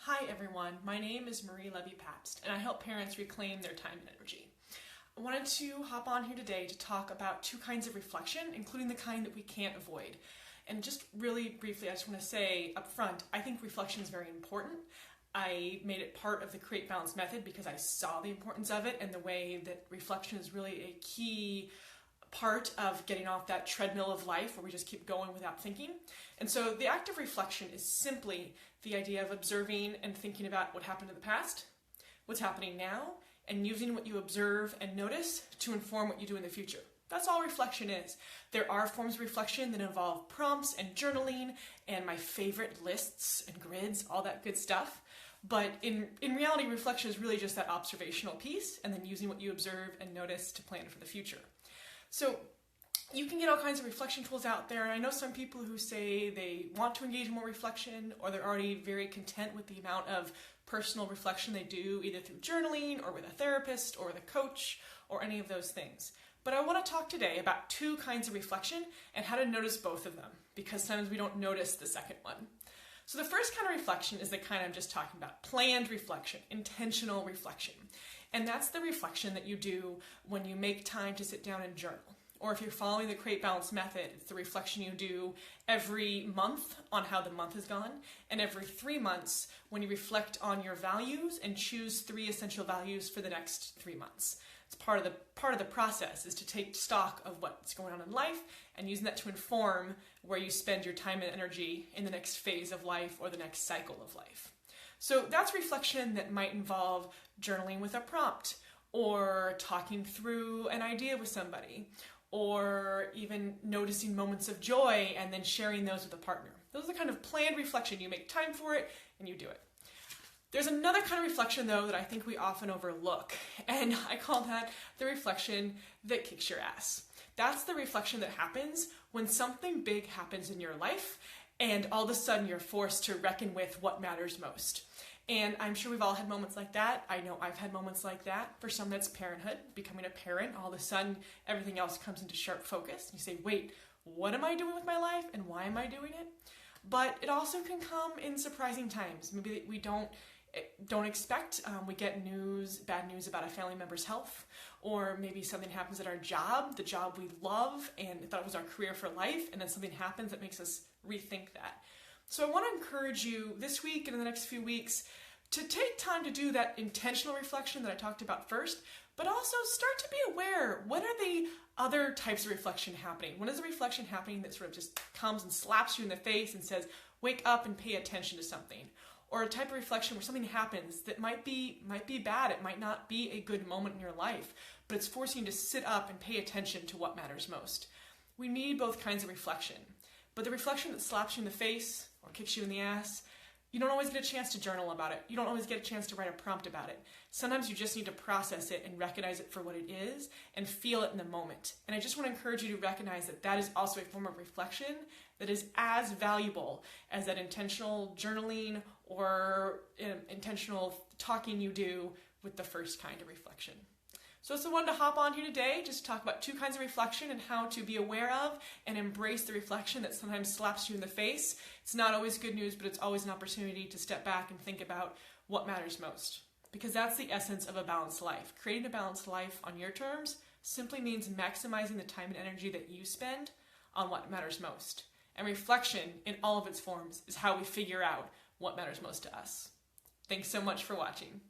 Hi everyone, my name is Marie Levy-Pabst and I help parents reclaim their time and energy. I wanted to hop on here today to talk about two kinds of reflection, including the kind that we can't avoid. And just really briefly, I just want to say up front, I think reflection is very important. I made it part of the Create Balance method because I saw the importance of it and the way that reflection is really a key part of getting off that treadmill of life where we just keep going without thinking. And so the act of reflection is simply the idea of observing and thinking about what happened in the past, what's happening now, and using what you observe and notice to inform what you do in the future. That's all reflection is. There are forms of reflection that involve prompts and journaling and my favorite lists and grids, all that good stuff. But in reality, reflection is really just that observational piece and then using what you observe and notice to plan for the future. So you can get all kinds of reflection tools out there. I know some people who say they want to engage in more reflection or they're already very content with the amount of personal reflection they do either through journaling or with a therapist or with a coach or any of those things. But I want to talk today about two kinds of reflection and how to notice both of them because sometimes we don't notice the second one. So the first kind of reflection is the kind I'm just talking about, planned reflection, intentional reflection. And that's the reflection that you do when you make time to sit down and journal. Or if you're following the Create Balance method, it's the reflection you do every month on how the month has gone, and every 3 months when you reflect on your values and choose 3 essential values for the next 3 months. It's part of the process is to take stock of what's going on in life and using that to inform where you spend your time and energy in the next phase of life or the next cycle of life. So that's reflection that might involve journaling with a prompt, or talking through an idea with somebody, or even noticing moments of joy and then sharing those with a partner. Those are the kind of planned reflection. You make time for it and you do it. There's another kind of reflection, though, that I think we often overlook, and I call that the reflection that kicks your ass. That's the reflection that happens when something big happens in your life and all of a sudden you're forced to reckon with what matters most. And I'm sure we've all had moments like that. I know I've had moments like that. For some, that's parenthood, becoming a parent. All of a sudden, everything else comes into sharp focus. You say, wait, what am I doing with my life and why am I doing it? But it also can come in surprising times. Maybe that we don't expect. We get bad news about a family member's health, or maybe something happens at our job, the job we love and thought it was our career for life, and then something happens that makes us rethink that. So I want to encourage you this week and in the next few weeks to take time to do that intentional reflection that I talked about first, but also start to be aware, what are the other types of reflection happening? When is the reflection happening that sort of just comes and slaps you in the face and says, wake up and pay attention to something? Or a type of reflection where something happens that might be bad, it might not be a good moment in your life, but it's forcing you to sit up and pay attention to what matters most. We need both kinds of reflection, but the reflection that slaps you in the face or kicks you in the ass, you don't always get a chance to journal about it. You don't always get a chance to write a prompt about it. Sometimes you just need to process it and recognize it for what it is and feel it in the moment. And I just want to encourage you to recognize that that is also a form of reflection that is as valuable as that intentional journaling or intentional talking you do with the first kind of reflection. So I wanted to hop on here today just to talk about two kinds of reflection and how to be aware of and embrace the reflection that sometimes slaps you in the face. It's not always good news, but it's always an opportunity to step back and think about what matters most. Because that's the essence of a balanced life. Creating a balanced life on your terms simply means maximizing the time and energy that you spend on what matters most. And reflection in all of its forms is how we figure out what matters most to us. Thanks so much for watching.